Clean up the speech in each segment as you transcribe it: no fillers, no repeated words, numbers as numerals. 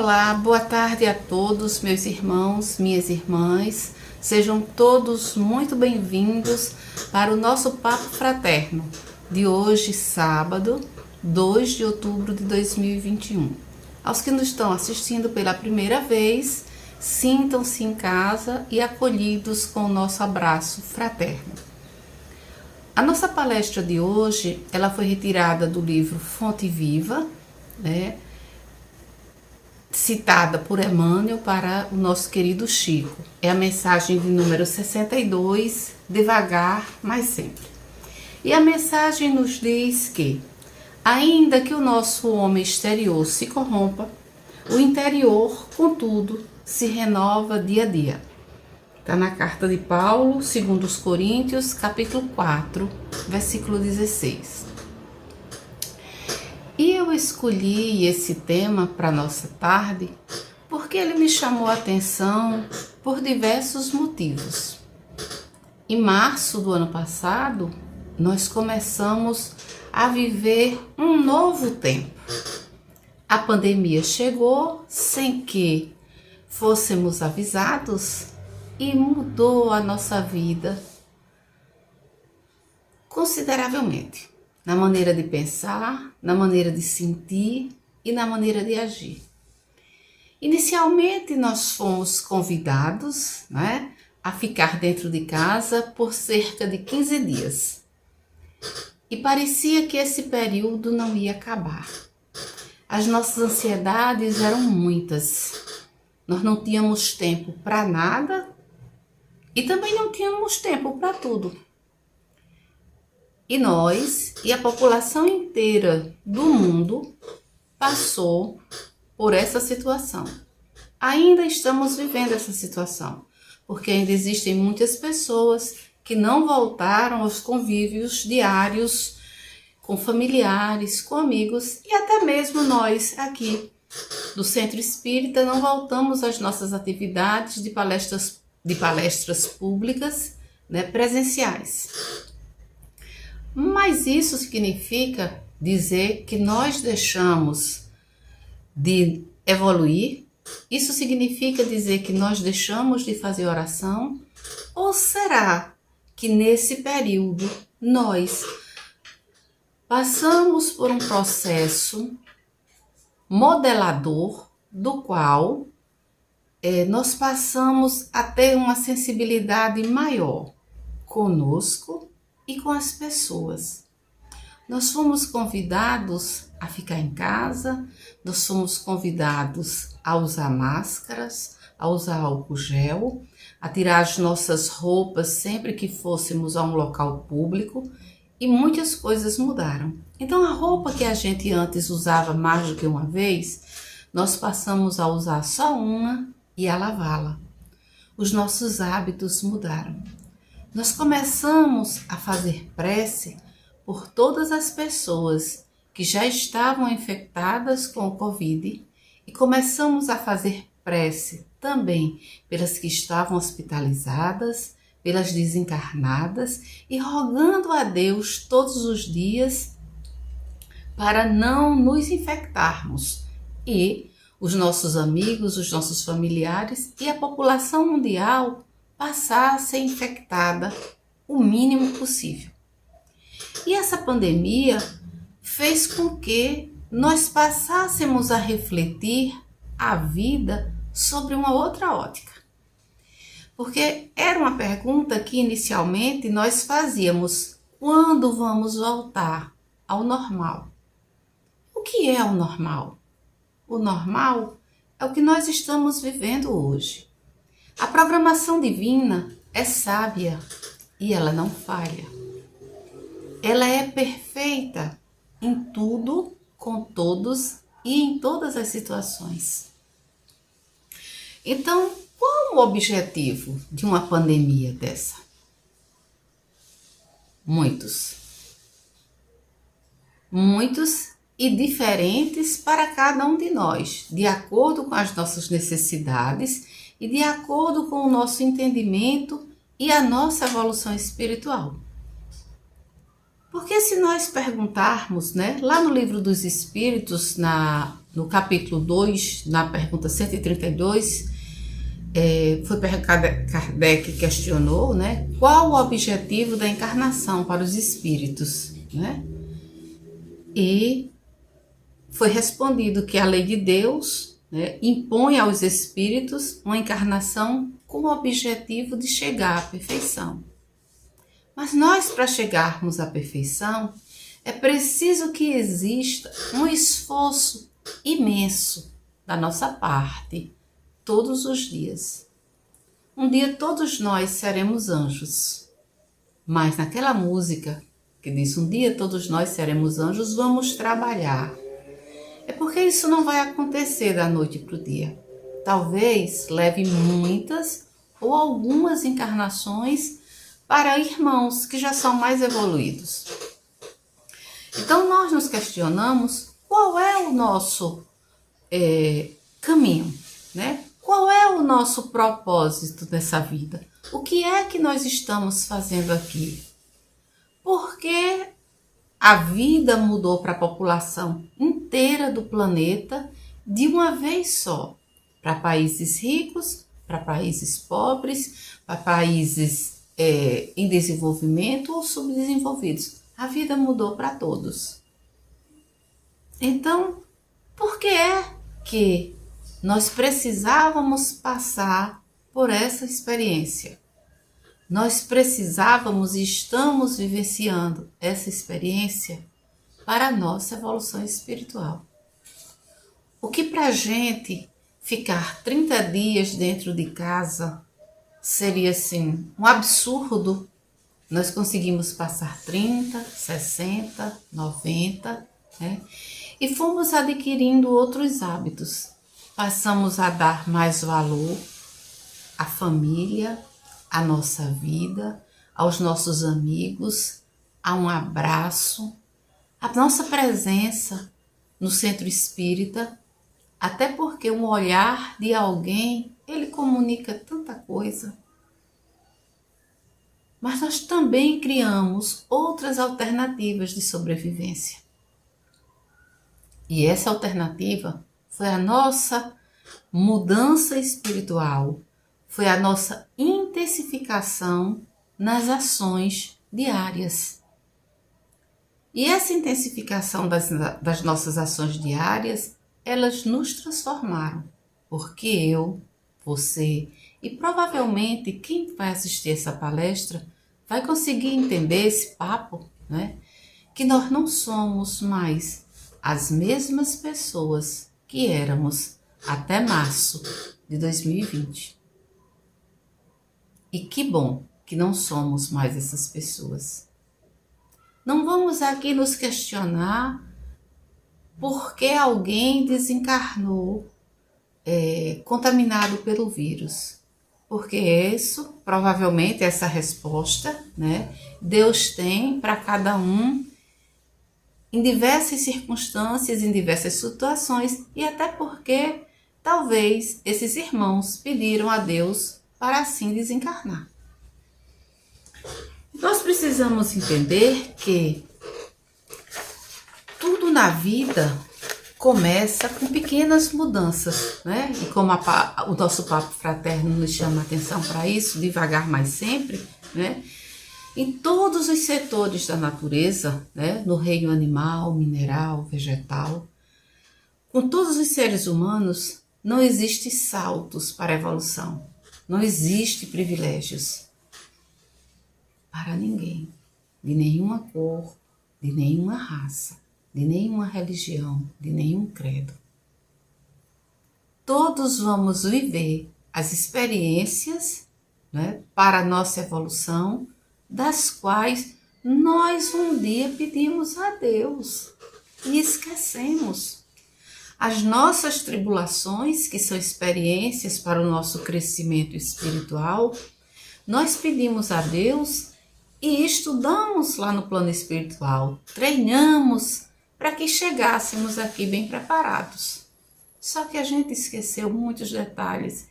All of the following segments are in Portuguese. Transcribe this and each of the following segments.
Olá, boa tarde a todos, meus irmãos, minhas irmãs. Sejam todos muito bem-vindos para o nosso Papo Fraterno de hoje, sábado, 2 de outubro de 2021. Aos que nos estão assistindo pela primeira vez, sintam-se em casa e acolhidos com o nosso abraço fraterno. A nossa palestra de hoje, ela foi retirada do livro Fonte Viva, citada por Emmanuel para o nosso querido Chico. É a mensagem de número 62, devagar, mas sempre. E a mensagem nos diz que, ainda que o nosso homem exterior se corrompa, o interior, contudo, se renova dia a dia. Está na carta de Paulo, segundo os Coríntios, capítulo 4, versículo 16. E eu escolhi esse tema para nossa tarde porque ele me chamou a atenção por diversos motivos. Em março do ano passado, nós começamos a viver um novo tempo. A pandemia chegou sem que fôssemos avisados e mudou a nossa vida consideravelmente, na maneira de pensar, na maneira de sentir e na maneira de agir. Inicialmente nós fomos convidados, a ficar dentro de casa por cerca de 15 dias. E parecia que esse período não ia acabar. As nossas ansiedades eram muitas. Nós não tínhamos tempo para nada e também não tínhamos tempo para tudo. E nós e a população inteira do mundo passou por essa situação. Ainda estamos vivendo essa situação, porque ainda existem muitas pessoas que não voltaram aos convívios diários com familiares, com amigos e até mesmo nós aqui do Centro Espírita não voltamos às nossas atividades de palestras públicas, presenciais. Mas isso significa dizer que nós deixamos de evoluir? Isso significa dizer que nós deixamos de fazer oração? Ou será que nesse período nós passamos por um processo modelador do qual nós passamos a ter uma sensibilidade maior conosco e com as pessoas? Nós fomos convidados a ficar em casa, nós fomos convidados a usar máscaras, a usar álcool gel, a tirar as nossas roupas sempre que fôssemos a um local público e muitas coisas mudaram. Então a roupa que a gente antes usava mais do que uma vez, nós passamos a usar só uma e a lavá-la. Os nossos hábitos mudaram. Nós começamos a fazer prece por todas as pessoas que já estavam infectadas com o Covid e começamos a fazer prece também pelas que estavam hospitalizadas, pelas desencarnadas e rogando a Deus todos os dias para não nos infectarmos e os nossos amigos, os nossos familiares e a população mundial passar a ser infectada o mínimo possível. E essa pandemia fez com que nós passássemos a refletir a vida sobre uma outra ótica. Porque era uma pergunta que inicialmente nós fazíamos: quando vamos voltar ao normal? O que é o normal? O normal é o que nós estamos vivendo hoje. A programação divina é sábia e ela não falha. Ela é perfeita em tudo, com todos e em todas as situações. Então, qual o objetivo de uma pandemia dessa? Muitos e diferentes para cada um de nós, de acordo com as nossas necessidades e de acordo com o nosso entendimento e a nossa evolução espiritual. Porque se nós perguntarmos, lá no Livro dos Espíritos, na no capítulo 2, na pergunta 132, foi Kardec que questionou, né, qual o objetivo da encarnação para os espíritos, né? E foi respondido que a lei de Deus, né, impõe aos espíritos uma encarnação com o objetivo de chegar à perfeição. Mas nós, para chegarmos à perfeição, é preciso que exista um esforço imenso da nossa parte, todos os dias. Um dia todos nós seremos anjos, mas naquela música que diz um dia todos nós seremos anjos, vamos trabalhar. É porque isso não vai acontecer da noite para o dia. Talvez leve muitas ou algumas encarnações para irmãos que já são mais evoluídos. Então nós nos questionamos qual é o nosso caminho, né? Qual é o nosso propósito dessa vida? O que é que nós estamos fazendo aqui? Porque a vida mudou para a população inteira do planeta de uma vez só, para países ricos, para países pobres, para países em desenvolvimento ou subdesenvolvidos. A vida mudou para todos. Então, por que é que nós precisávamos passar por essa experiência? Nós precisávamos e estamos vivenciando essa experiência para a nossa evolução espiritual. O que para a gente ficar 30 dias dentro de casa seria assim um absurdo, nós conseguimos passar 30, 60, 90, né? E fomos adquirindo outros hábitos. Passamos a dar mais valor à família, à nossa vida, aos nossos amigos, a um abraço, a nossa presença no centro espírita, até porque um olhar de alguém, ele comunica tanta coisa. Mas nós também criamos outras alternativas de sobrevivência. E essa alternativa foi a nossa mudança espiritual, foi a nossa intensificação nas ações diárias. E essa intensificação das nossas ações diárias, elas nos transformaram, porque eu, você e provavelmente quem vai assistir essa palestra vai conseguir entender esse papo, né? Que nós não somos mais as mesmas pessoas que éramos até março de 2020. E que bom que não somos mais essas pessoas. Não vamos aqui nos questionar por que alguém desencarnou contaminado pelo vírus. Porque isso, provavelmente, essa resposta, né, Deus tem para cada um em diversas circunstâncias, em diversas situações, e até porque talvez esses irmãos pediram a Deus para assim desencarnar. Nós precisamos entender que tudo na vida começa com pequenas mudanças, né? E como o nosso papo fraterno nos chama a atenção para isso, devagar mas sempre, né? Em todos os setores da natureza, né? No reino animal, mineral, vegetal, com todos os seres humanos, não existe saltos para a evolução, não existe privilégios para ninguém, de nenhuma cor, de nenhuma raça, de nenhuma religião, de nenhum credo. Todos vamos viver as experiências, né, para a nossa evolução, das quais nós um dia pedimos a Deus e esquecemos. As nossas tribulações, que são experiências para o nosso crescimento espiritual, nós pedimos a Deus e estudamos lá no plano espiritual, treinamos para que chegássemos aqui bem preparados. Só que a gente esqueceu muitos detalhes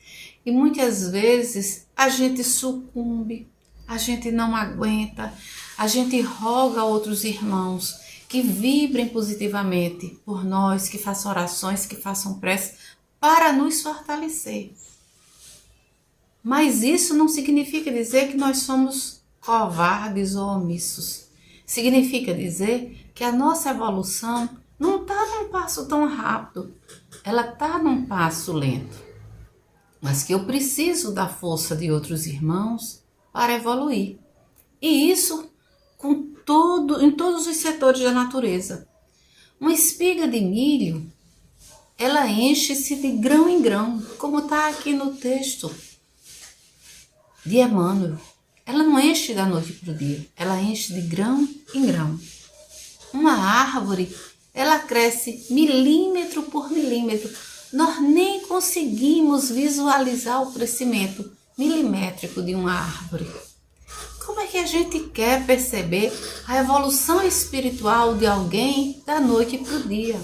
e muitas vezes a gente sucumbe, a gente não aguenta, a gente roga a outros irmãos que vibrem positivamente por nós, que façam orações, que façam preces para nos fortalecer. Mas isso não significa dizer que nós somos covardes ou omissos. Significa dizer que a nossa evolução não está num passo tão rápido, ela está num passo lento. Mas que eu preciso da força de outros irmãos para evoluir. E isso em todos os setores da natureza. Uma espiga de milho, ela enche-se de grão em grão, como está aqui no texto de Emmanuel. Ela não enche da noite para o dia, ela enche de grão em grão. Uma árvore, ela cresce milímetro por milímetro. Nós nem conseguimos visualizar o crescimento milimétrico de uma árvore. Como é que a gente quer perceber a evolução espiritual de alguém da noite para o dia?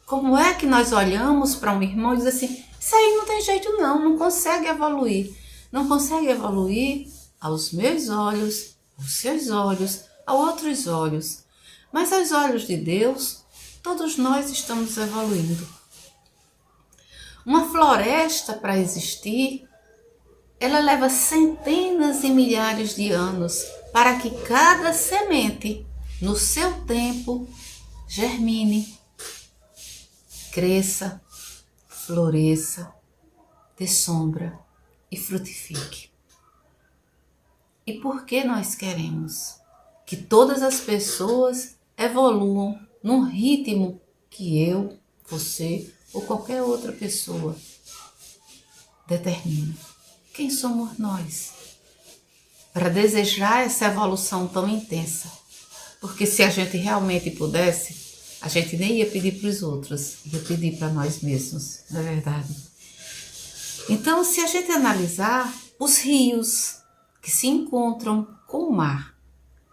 Como é que nós olhamos para um irmão e dizemos assim, isso aí não tem jeito não consegue evoluir. Não consegue evoluir aos meus olhos, aos seus olhos, a outros olhos. Mas aos olhos de Deus, todos nós estamos evoluindo. Uma floresta para existir, ela leva centenas e milhares de anos para que cada semente, no seu tempo, germine, cresça, floresça, dê sombra e frutifique. E por que nós queremos que todas as pessoas evoluam num ritmo que eu, você ou qualquer outra pessoa determina? Quem somos nós para desejar essa evolução tão intensa? Porque se a gente realmente pudesse, a gente nem ia pedir para os outros, ia pedir para nós mesmos, não é verdade? Então, se a gente analisar os rios que se encontram com o mar,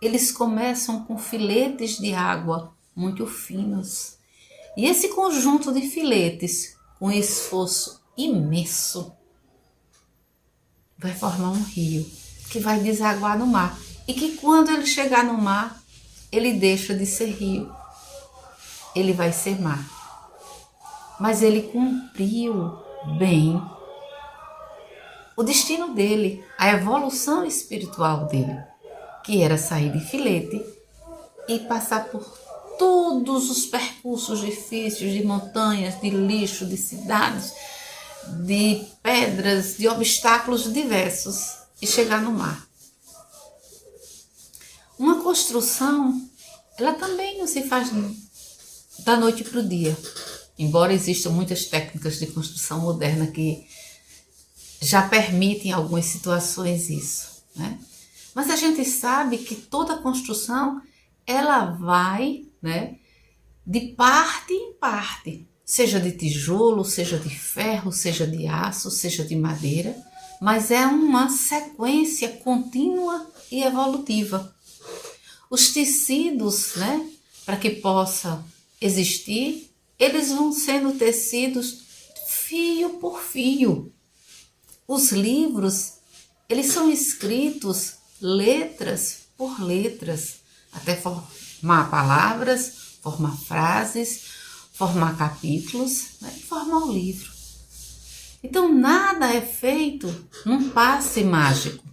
eles começam com filetes de água muito finos. E esse conjunto de filetes, com esforço imenso, vai formar um rio que vai desaguar no mar. E que quando ele chegar no mar, ele deixa de ser rio. Ele vai ser mar. Mas ele cumpriu bem o destino dele, a evolução espiritual dele, que era sair de filete e passar por todos os percursos difíceis de montanhas, de lixo, de cidades, de pedras, de obstáculos diversos e chegar no mar. Uma construção, ela também não se faz da noite para o dia, embora existam muitas técnicas de construção moderna que já permitem em algumas situações isso, né? Mas a gente sabe que toda construção, ela vai, né, de parte em parte, seja de tijolo, seja de ferro, seja de aço, seja de madeira, mas é uma sequência contínua e evolutiva. Os tecidos, né, para que possa existir, eles vão sendo tecidos fio por fio. Os livros, eles são escritos letras por letras, até formar palavras, formar frases, formar capítulos, né, e formar o livro. Então, nada é feito num passe mágico,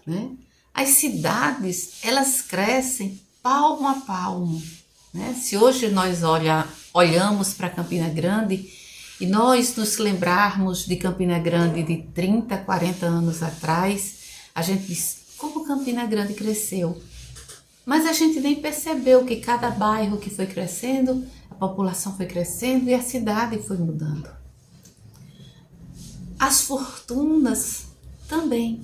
né? As cidades, elas crescem palmo a palmo, né? Se hoje nós olhamos para Campina Grande e nós nos lembrarmos de Campina Grande de 30, 40 anos atrás, a gente diz, como Campina Grande cresceu? Mas a gente nem percebeu que cada bairro que foi crescendo, a população foi crescendo e a cidade foi mudando. As fortunas também.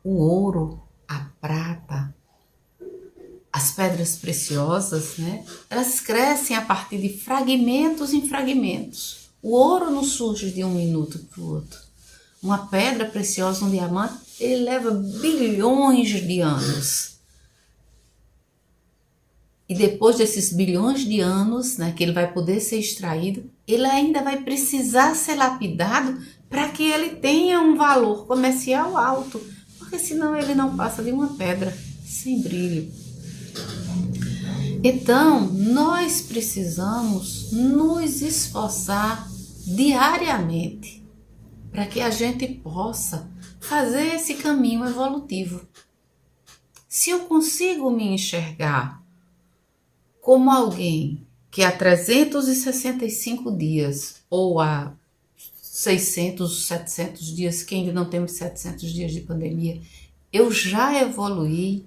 O ouro, a prata, as pedras preciosas, né? Elas crescem a partir de fragmentos em fragmentos. O ouro não surge de um minuto para o outro. Uma pedra preciosa, um diamante, ele leva bilhões de anos. E depois desses bilhões de anos, né, que ele vai poder ser extraído, ele ainda vai precisar ser lapidado para que ele tenha um valor comercial alto, porque senão ele não passa de uma pedra sem brilho. Então, nós precisamos nos esforçar diariamente para que a gente possa fazer esse caminho evolutivo. Se eu consigo me enxergar como alguém que há 365 dias ou há 600, 700 dias, que ainda não temos 700 dias de pandemia, eu já evoluí,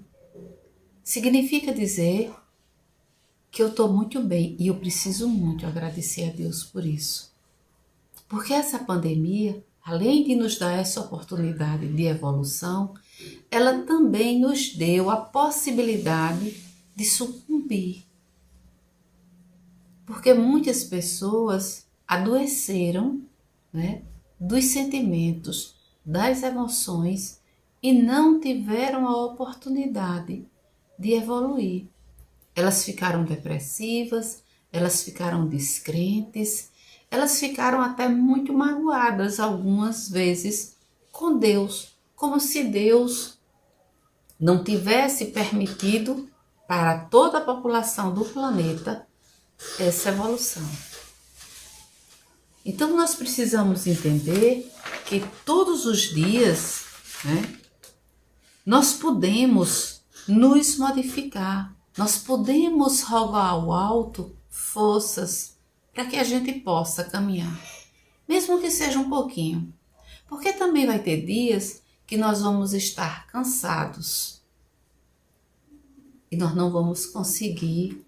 significa dizer que eu estou muito bem e eu preciso muito agradecer a Deus por isso. Porque essa pandemia, além de nos dar essa oportunidade de evolução, ela também nos deu a possibilidade de sucumbir. Porque muitas pessoas adoeceram, né, dos sentimentos, das emoções e não tiveram a oportunidade de evoluir. Elas ficaram depressivas, elas ficaram descrentes, elas ficaram até muito magoadas algumas vezes com Deus, como se Deus não tivesse permitido para toda a população do planeta essa evolução. Então nós precisamos entender que todos os dias, né, nós podemos nos modificar, nós podemos rogar ao alto forças para que a gente possa caminhar, mesmo que seja um pouquinho, porque também vai ter dias que nós vamos estar cansados e nós não vamos conseguir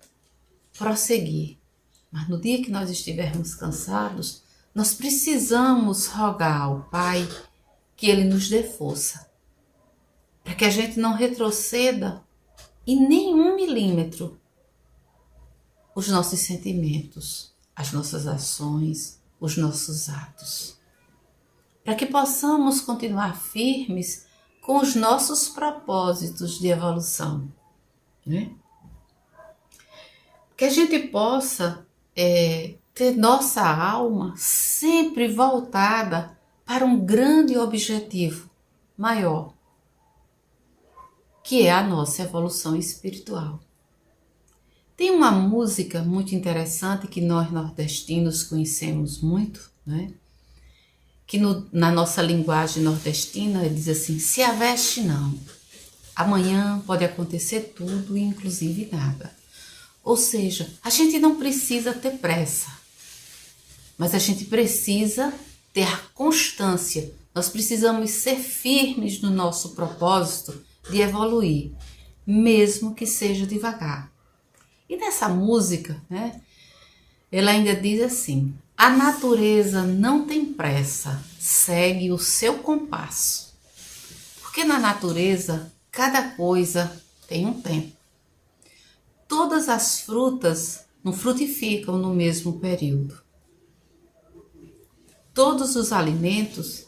prosseguir. Mas no dia que nós estivermos cansados, nós precisamos rogar ao Pai que Ele nos dê força, para que a gente não retroceda em nenhum milímetro os nossos sentimentos, as nossas ações, os nossos atos. Para que possamos continuar firmes com os nossos propósitos de evolução, né? Que a gente possa ter nossa alma sempre voltada para um grande objetivo maior, que é a nossa evolução espiritual. Tem uma música muito interessante que nós nordestinos conhecemos muito, né? Que na nossa linguagem nordestina diz assim: se a veste não, amanhã pode acontecer tudo, inclusive nada. Ou seja, a gente não precisa ter pressa, mas a gente precisa ter constância. Nós precisamos ser firmes no nosso propósito de evoluir, mesmo que seja devagar. E nessa música, né, ela ainda diz assim: a natureza não tem pressa, segue o seu compasso. Porque na natureza, cada coisa tem um tempo. Todas as frutas não frutificam no mesmo período. Todos os alimentos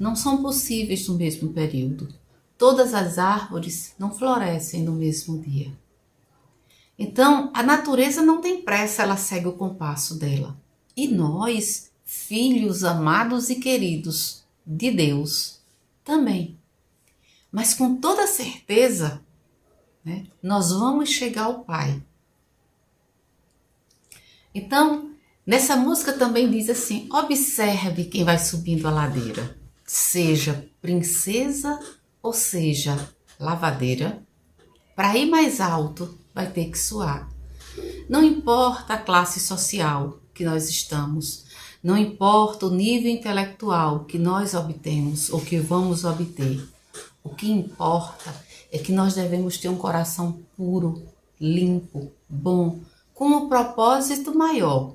não são possíveis no mesmo período. Todas as árvores não florescem no mesmo dia. Então, a natureza não tem pressa, ela segue o compasso dela. E nós, filhos amados e queridos de Deus, também. Mas com toda certeza, né, nós vamos chegar ao Pai. Então, nessa música também diz assim: observe quem vai subindo a ladeira, seja princesa ou seja lavadeira, para ir mais alto vai ter que suar. Não importa a classe social que nós estamos, não importa o nível intelectual que nós obtemos ou que vamos obter, o que importa é que nós devemos ter um coração puro, limpo, bom, com um propósito maior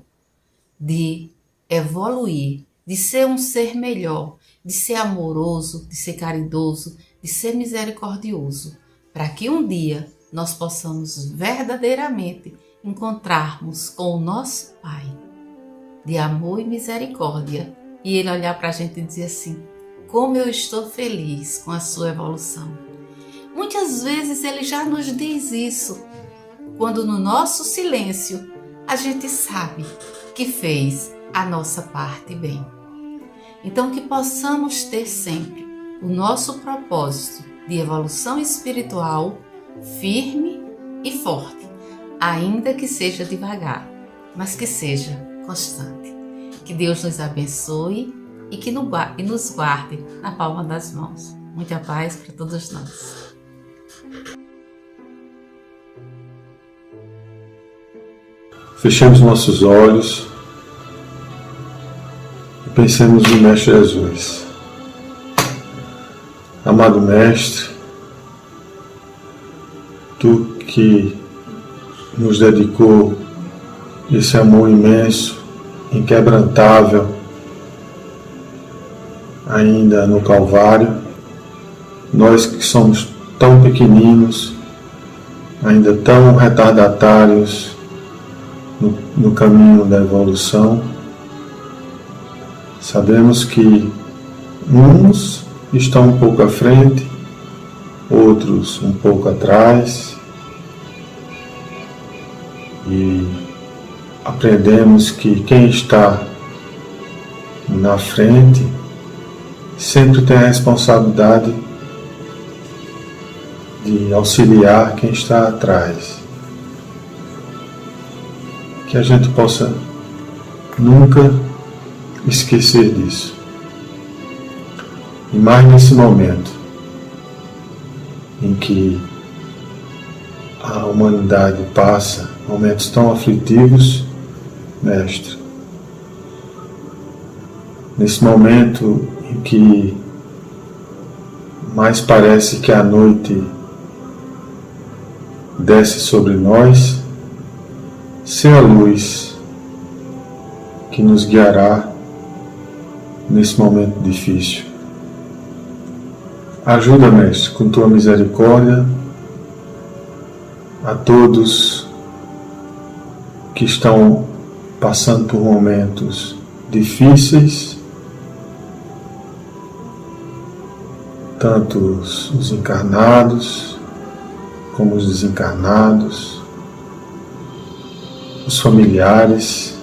de evoluir, de ser um ser melhor, de ser amoroso, de ser caridoso, de ser misericordioso, para que um dia nós possamos verdadeiramente encontrarmos com o nosso Pai de amor e misericórdia e Ele olhar para a gente e dizer assim: como eu estou feliz com a sua evolução. Muitas vezes Ele já nos diz isso, quando no nosso silêncio a gente sabe que fez a nossa parte bem. Então que possamos ter sempre o nosso propósito de evolução espiritual firme e forte, ainda que seja devagar, mas que seja constante. Que Deus nos abençoe e que nos guarde na palma das mãos. Muita paz para todos nós. Fechemos nossos olhos e pensemos no Mestre Jesus. Amado Mestre, Tu que nos dedicou esse amor imenso, inquebrantável, ainda no Calvário, nós que somos tão pequeninos, ainda tão retardatários no caminho da evolução, sabemos que uns estão um pouco à frente, outros um pouco atrás, e aprendemos que quem está na frente sempre tem a responsabilidade de auxiliar quem está atrás. Que a gente possa nunca esquecer disso. E mais nesse momento em que a humanidade passa momentos tão aflitivos, Mestre. Nesse momento em que mais parece que a noite desce sobre nós, sê a luz que nos guiará nesse momento difícil. Ajuda, Mestre, com Tua misericórdia, a todos que estão passando por momentos difíceis, tanto os encarnados como os desencarnados, os familiares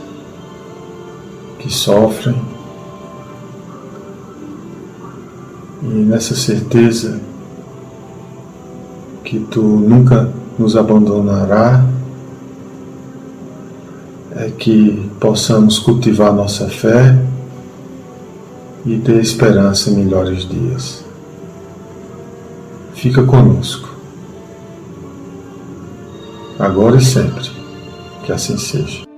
que sofrem, e nessa certeza que Tu nunca nos abandonará, é que possamos cultivar nossa fé e ter esperança em melhores dias. Fica conosco, agora e sempre, que assim seja.